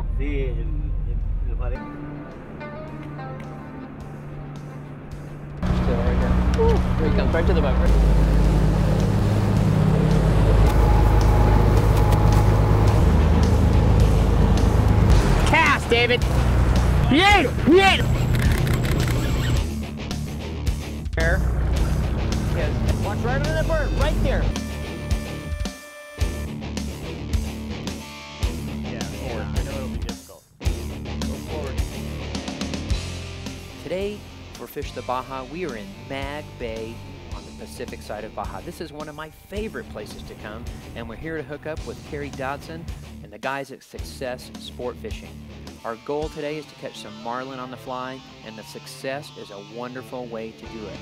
Mangrove. Sí, el pared. Still right there. Ooh, here he comes, right to the boat. Cast, David! Yeah! Yeah! There. Yes. Watch right under that bird, right there. Yeah, I know it'll be difficult. Go forward. Today, for Fish the Baja, we are in Mag Bay on the Pacific side of Baja. This is one of my favorite places to come, and we're here to hook up with Kerry Dodson and the guys at Success Sport Fishing. Our goal today is to catch some marlin on the fly, and the Success is a wonderful way to do it.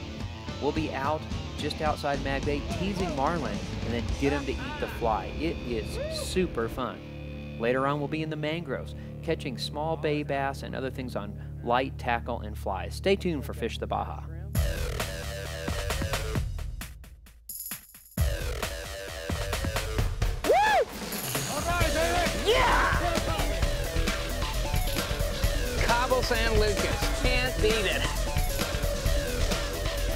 We'll be out just outside Mag Bay teasing marlin and then get them to eat the fly. It is super fun. Later on, we'll be in the mangroves, catching small bay bass and other things on light tackle and flies. Stay tuned for Fish the Baja. Woo! All right, David! Yeah! Cabo San Lucas, can't beat it.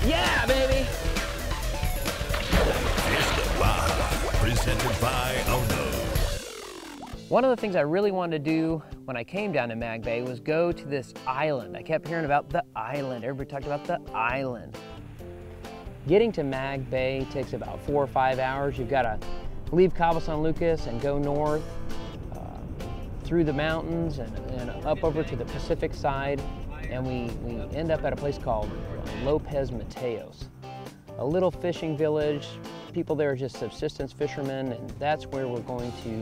Yeah, baby! Fish the Baja, presented by Ono. One of the things I really wanted to do when I came down to Mag Bay was go to this island. I kept hearing about the island. Everybody talked about the island. Getting to Mag Bay takes about 4 or 5 hours. You've got to leave Cabo San Lucas and go north through the mountains and up over to the Pacific side. And we end up at a place called Lopez Mateos, a little fishing village. People there are just subsistence fishermen, and that's where we're going to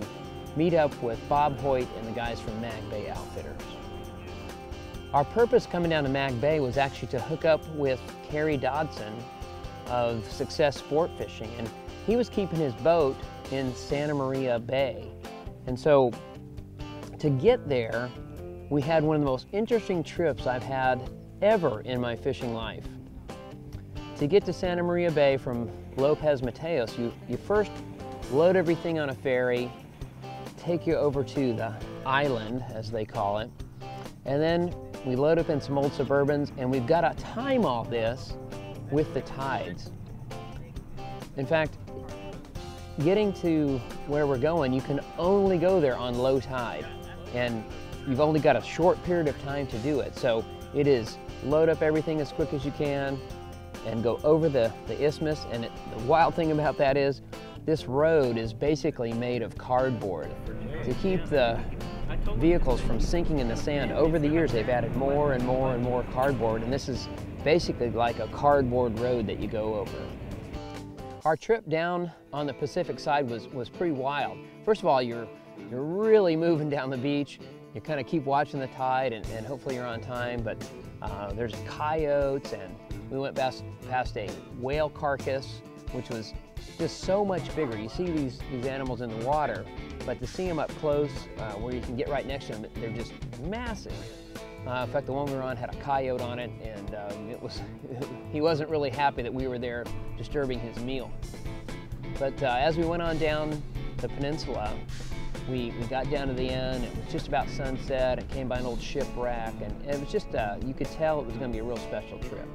meet up with Bob Hoyt and the guys from Mag Bay Outfitters. Our purpose coming down to Mag Bay was actually to hook up with Kerry Dodson of Success Sport Fishing, and he was keeping his boat in Santa Maria Bay. And so to get there, we had one of the most interesting trips I've had ever in my fishing life. To get to Santa Maria Bay from Lopez Mateos, you first load everything on a ferry, take you over to the island, as they call it, and then we load up in some old Suburbans, and we've got to time all this with the tides. In fact, getting to where we're going, you can only go there on low tide, and you've only got a short period of time to do it. So it is load up everything as quick as you can and go over the isthmus. And the wild thing about that is this road is basically made of cardboard to keep the vehicles from sinking in the sand. Over the years, they've added more and more and more cardboard, and this is basically like a cardboard road that you go over. Our trip down on the Pacific side was pretty wild. First of all, you're really moving down the beach. You kind of keep watching the tide, and hopefully you're on time, but there's coyotes, and we went past a whale carcass, which was just so much bigger. You see these animals in the water, but to see them up close, where you can get right next to them, they're just massive. In fact, the one we were on had a coyote on it, and he wasn't really happy that we were there disturbing his meal. But as we went on down the peninsula, we got down to the end. It was just about sunset, and came by an old shipwreck, and it was just, you could tell it was going to be a real special trip.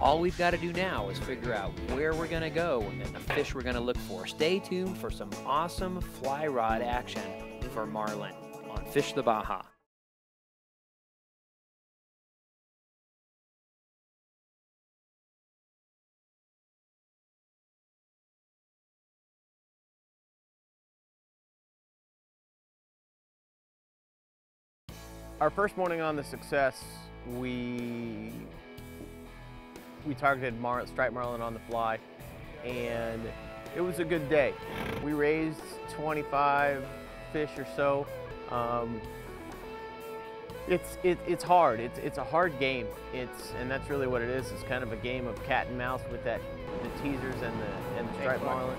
All we've got to do now is figure out where we're going to go and the fish we're going to look for. Stay tuned for some awesome fly rod action for marlin on Fish the Baja. Our first morning on the Success, we targeted striped marlin on the fly, and it was a good day. We raised 25 fish or so. It's hard. It's a hard game. And that's really what it is. It's kind of a game of cat and mouse with the teasers and the striped marlin.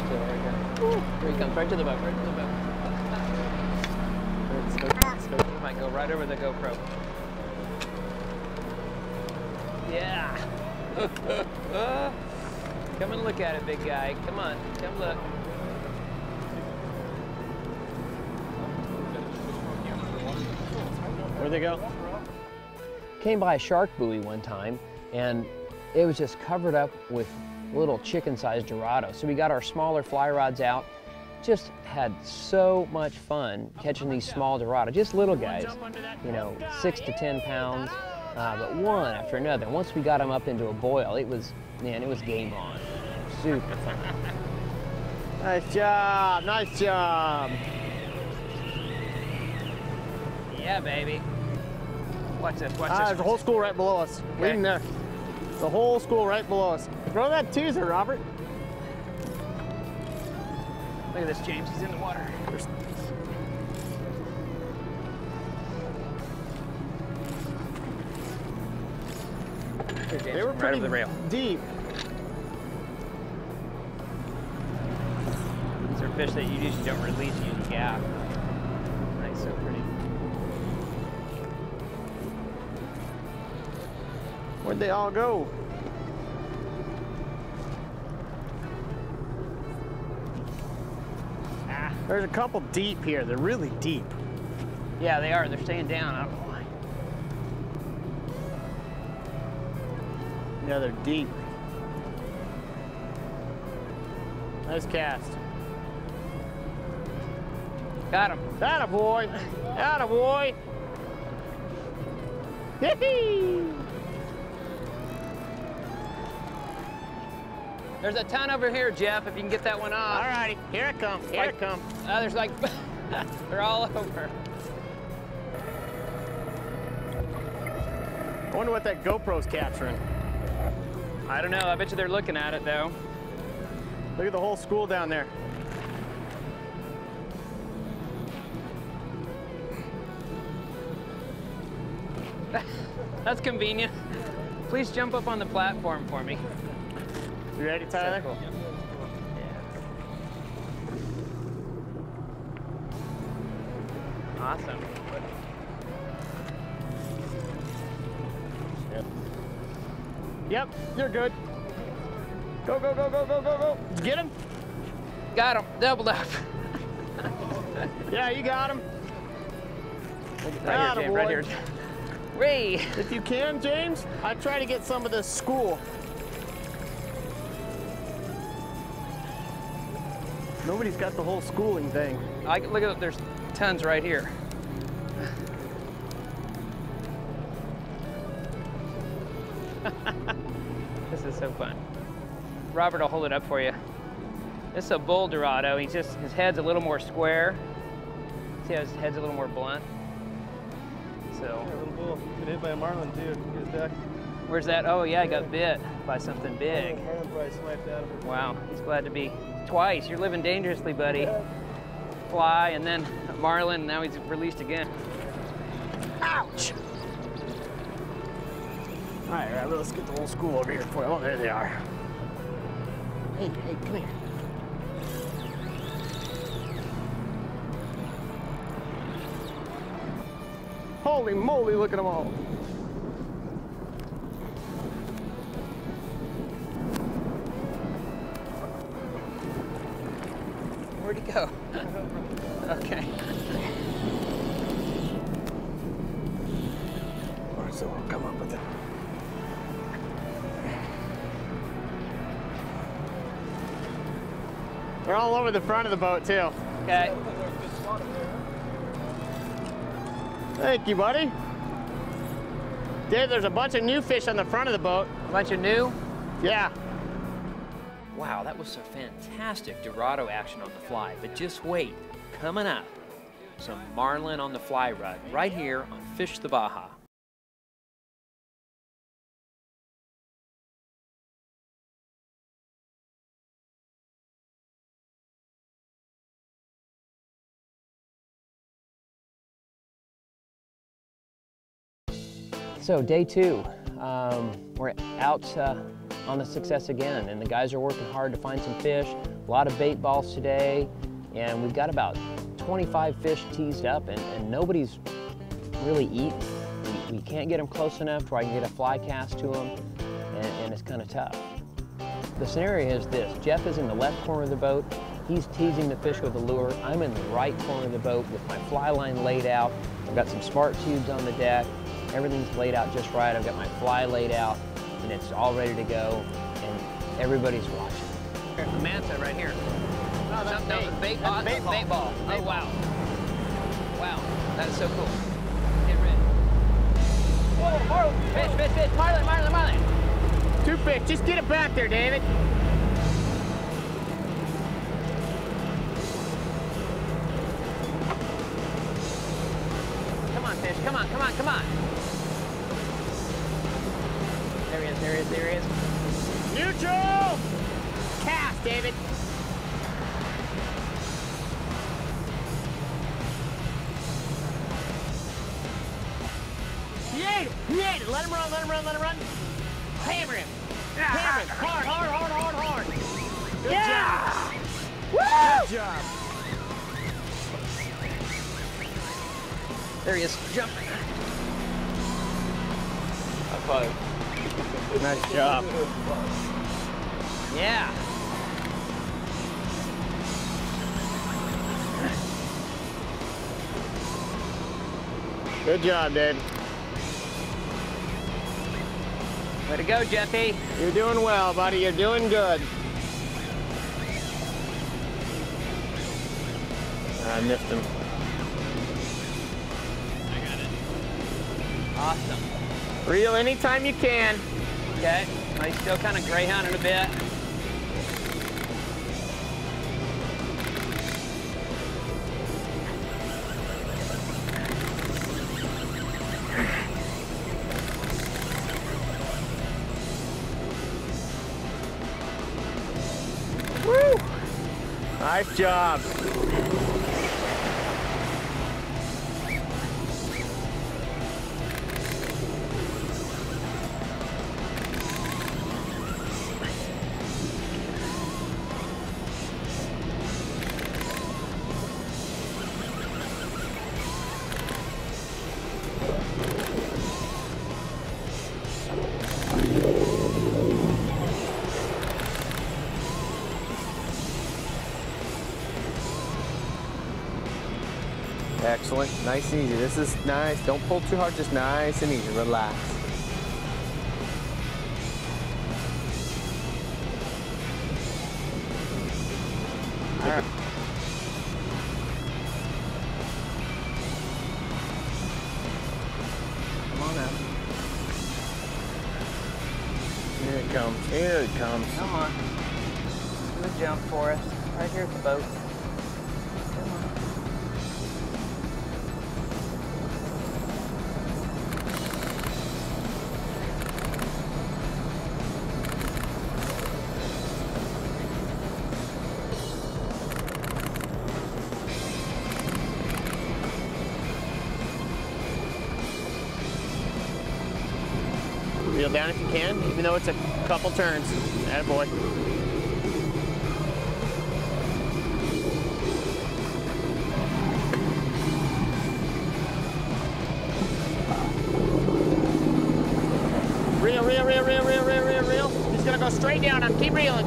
Still right here. Here he comes, right to the boat, right to the boat. He might go right over the GoPro. Yeah. Come and look at it, big guy. Come on, come look. Where'd they go? Came by a shark buoy one time, and it was just covered up with little chicken-sized Dorado. So we got our smaller fly rods out, just had so much fun catching these small Dorado, just little guys, you know, 6 to 10 pounds, but one after another. Once we got them up into a boil, it was, man, it was game on. Super fun. Nice job, nice job. Yeah, baby. Watch this, watch this. There's a whole school right below us. Okay. Leave him there. The whole school right below us. Throw that teaser, Robert. Look at this, James, he's in the water. Here, James, They were right pretty over the rail. deep. These are fish that you usually don't release, you use gap. Nice, so pretty. Where'd they all go? There's a couple deep here. They're really deep. Yeah, they are. They're staying down. I don't know why. Yeah, they're deep. Nice cast. Got him. Attaboy! Attaboy! Hee-hee! There's a ton over here, Jeff, if you can get that one off. All righty, here it comes, here it comes. There's like, they're all over. I wonder what that GoPro's capturing. I don't know, I bet you they're looking at it though. Look at the whole school down there. That's convenient. Please jump up on the platform for me. You ready, Tyler? So cool. Yeah. Awesome. Yep, you're good. Go, go, go, go, go, go, go. Did you get him? Got him, doubled up. Yeah, you got him. Right here, James, right here. Ray. If you can, James, I try to get some of this school. Nobody's got the whole schooling thing. Look at, there's tons right here. This is so fun. Robert will hold it up for you. This is a bull Dorado. His head's a little more square. See how his head's a little more blunt? So. Yeah, a little bull. Get hit by a marlin too. Get his duck. Where's that? Oh yeah, I got bit by something big. Marlin probably swiped out of it. Wow, he's glad to be twice. You're living dangerously, buddy. Fly and then a marlin, now he's released again. Ouch! All right, let's get the whole school over here for you. Oh, there they are. Hey, hey, come here. Holy moly, look at them all. Where'd he go? Okay. All right, so we'll come up with it. They're all over the front of the boat, too. Okay. Thank you, buddy. Dave, there's a bunch of new fish on the front of the boat. A bunch of new? Yeah. Wow, that was some fantastic Dorado action on the fly, but just wait, coming up. some marlin on the fly rod right here on Fish the Baja. So day 2, we're out on the Success again, and the guys are working hard to find some fish. A lot of bait balls today, and we've got about 25 fish teased up, and nobody's really eating. We can't get them close enough to where I can get a fly cast to them, and it's kind of tough. The scenario is this: Jeff is in the left corner of the boat. He's teasing the fish with a lure. I'm in the right corner of the boat with my fly line laid out. I've got some smart tubes on the deck. Everything's laid out just right. I've got my fly laid out, and it's all ready to go, and everybody's watching. There's the Manta right here. Oh, that's Bait ball. Bait ball. Bait ball. Bait Oh, ball. wow. Wow, that is so cool. Get ready. Whoa, Marlin. Fish. Marlin. 2 fish. Just get it back there, David. Come on, fish. Come on. There he is. Neutral! Cast, David. He ate it. Let him run. Hammer him. Hard. Good job. Woo! Good job. There he is. Jump. High five. Nice job. Yeah. Good job, Dave. Way to go, Jeffy. You're doing well, buddy. You're doing good. I missed him. Awesome. Reel anytime you can. Okay. He's still kind of greyhounding a bit. Woo! Nice job. Excellent, nice and easy. This is nice. Don't pull too hard, just nice and easy. Relax. All right. Come on out. Here it comes. Here it comes. Come on. Do a jump for us. Right here at the boat. Come on. Reel down if you can, even though it's a couple turns. Attaboy. Reel. Just gonna go straight down. Keep reeling.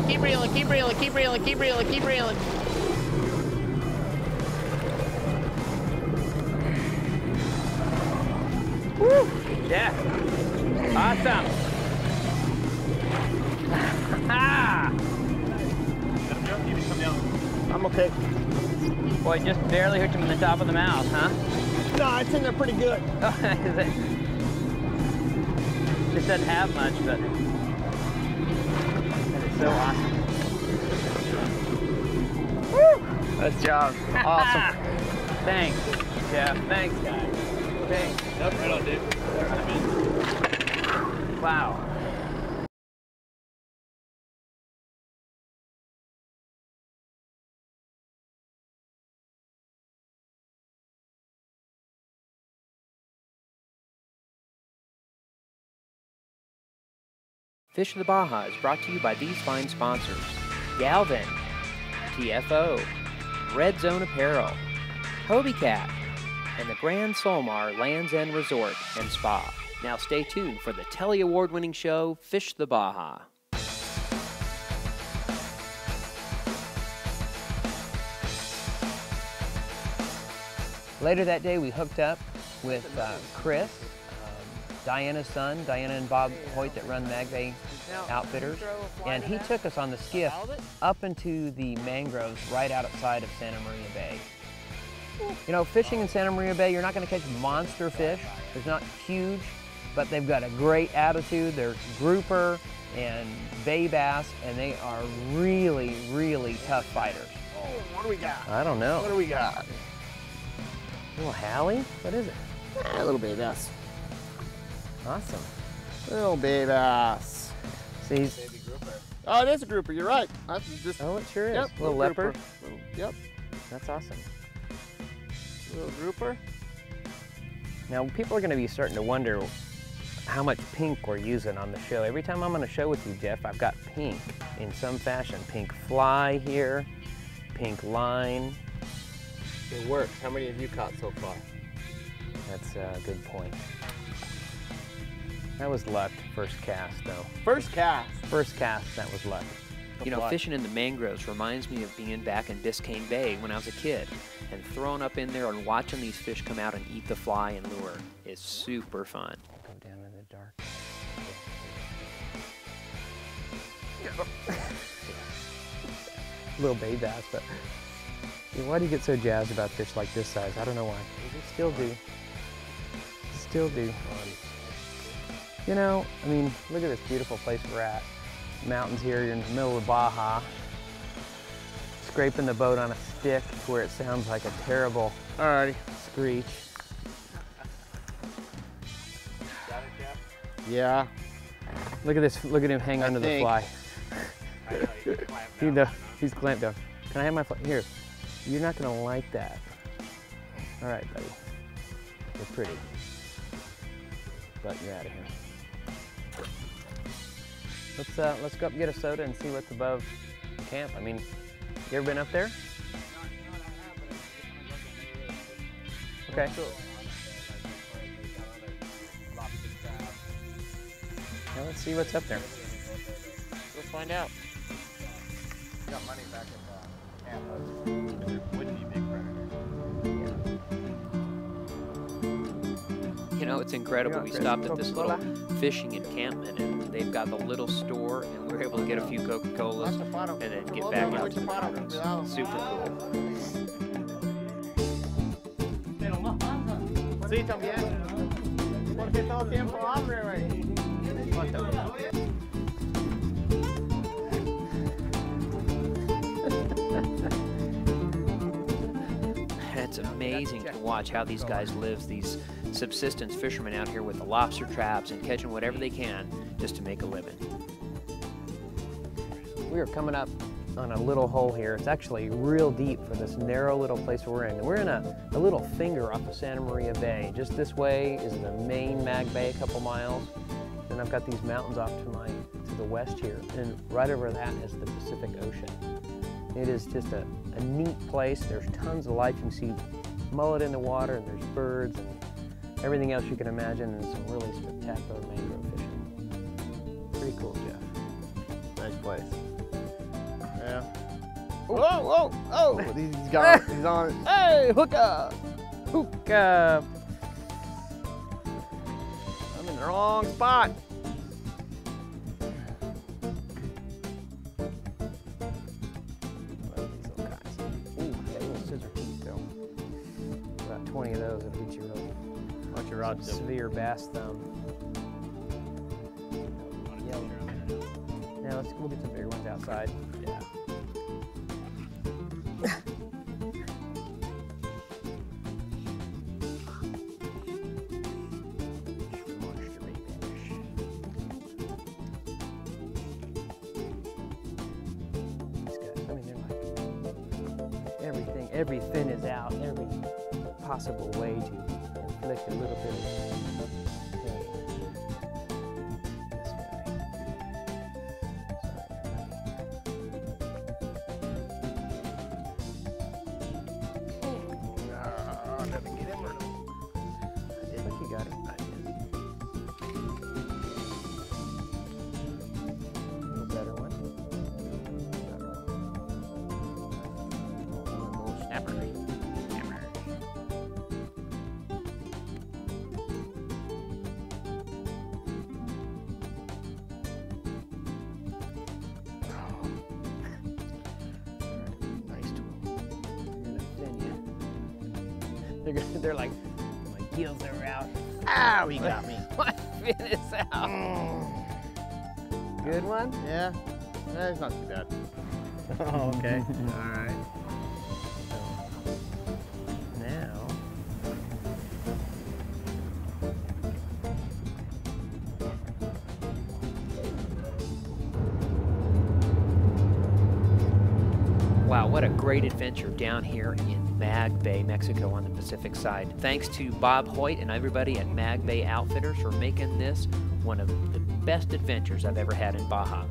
Woo! Yeah. Awesome. I'm okay. Boy, just barely hooked him in the top of the mouth, huh? No, it's in there pretty good. Just doesn't have much, but it's so awesome. Woo! Nice job. Awesome. Thanks, Jeff. Thanks, guys. Thanks. Yep, right on, Dave. Wow. Fish of the Baja is brought to you by these fine sponsors: Galvin, TFO, Red Zone Apparel, Hobie Cat, and the Grand Solmar Lands End Resort and Spa. Now stay tuned for the Telly Award-winning show, Fish the Baja. Later that day, we hooked up with Chris, Diana's son, Diana and Bob Hoyt that run Mag Bay Outfitters, and he took us on the skiff up into the mangroves right outside of Santa Maria Bay. You know, fishing in Santa Maria Bay, you're not going to catch monster fish. They're not huge, but they've got a great attitude. There's grouper and bay bass, and they are really, really tough fighters. Oh, what do we got? I don't know. What do we got? Little Hallie? What is it? A little baby bass. Awesome. Little baby bass. See, he's, Oh, it is a grouper. You're right. That's just. oh, it sure is. Yep, Little leopard. Little, yep. That's awesome. Little grouper. Now, people are going to be starting to wonder how much pink we're using on the show. Every time I'm on a show with you, Jeff, I've got pink in some fashion. Pink fly here, pink line. It works. How many have you caught so far? That's a good point. That was luck, first cast, though. First cast. First cast, that was luck. You know, fishing in the mangroves reminds me of being back in Biscayne Bay when I was a kid, and throwing up in there and watching these fish come out and eat the fly and lure is super fun. Go down in the dark. Little bay bass, but why do you get so jazzed about fish like this size? I don't know why. You still do. Still do. You know, I mean, look at this beautiful place we're at. Mountains here, you're in the middle of Baja. Scraping the boat on a stick where it sounds like a terrible screech. Yeah. Look at this, look at him hang onto the fly. He's clamped down. Can I have my fly? Here. You're not gonna like that. All right, buddy. You're pretty. But you're out of here. Let's go up and get a soda and see what's above camp. I mean, you ever been up there? Okay. Now let's see what's up there. We'll find out. Got money back at camp. There wouldn't be big predators. You know, it's incredible. We stopped at this little fishing encampment, and they've got the little store, and we were able to get a few Coca-Colas and then get back out to the mangroves. Super cool. Sí, también. Porque todo tiempo abre, güey. It's amazing to watch how these guys live, these subsistence fishermen out here with the lobster traps and catching whatever they can just to make a living. We are coming up on a little hole here. It's actually real deep for this narrow little place we're in. We're in a little finger off of Santa Maria Bay. Just this way is the main Mag Bay, a couple miles. Then I've got these mountains off to the west here. And right over that is the Pacific Ocean. It is just a neat place. There's tons of life. You can see mullet in the water, and there's birds and everything else you can imagine, and some really spectacular mangrove fishing. Pretty cool, Jeff. Nice place. Yeah. Whoa, whoa, oh! He's got, he's on it. Hey, hook up! Hook up! I'm in the wrong spot. Ooh, yeah, little scissor teeth though. About 20 of those will beat you real. Watch your rod tip. Severe bass thumb. Yeah. Now we'll get some bigger ones outside. Yeah. every fin is out, every possible way to inflict a little bit of pain. This guy. Oh, did I get him or no? I think you got it. I did. A little better one. Little snapper. Nice tool. They're like, my gills are out. Ow, he got me. My fin is out. Good one? Yeah, that's not too bad. Oh, okay. All right. So, now, wow, what a great adventure down here in Mag Bay, Mexico on the Pacific side. Thanks to Bob Hoyt and everybody at Mag Bay Outfitters for making this one of the best adventures I've ever had in Baja.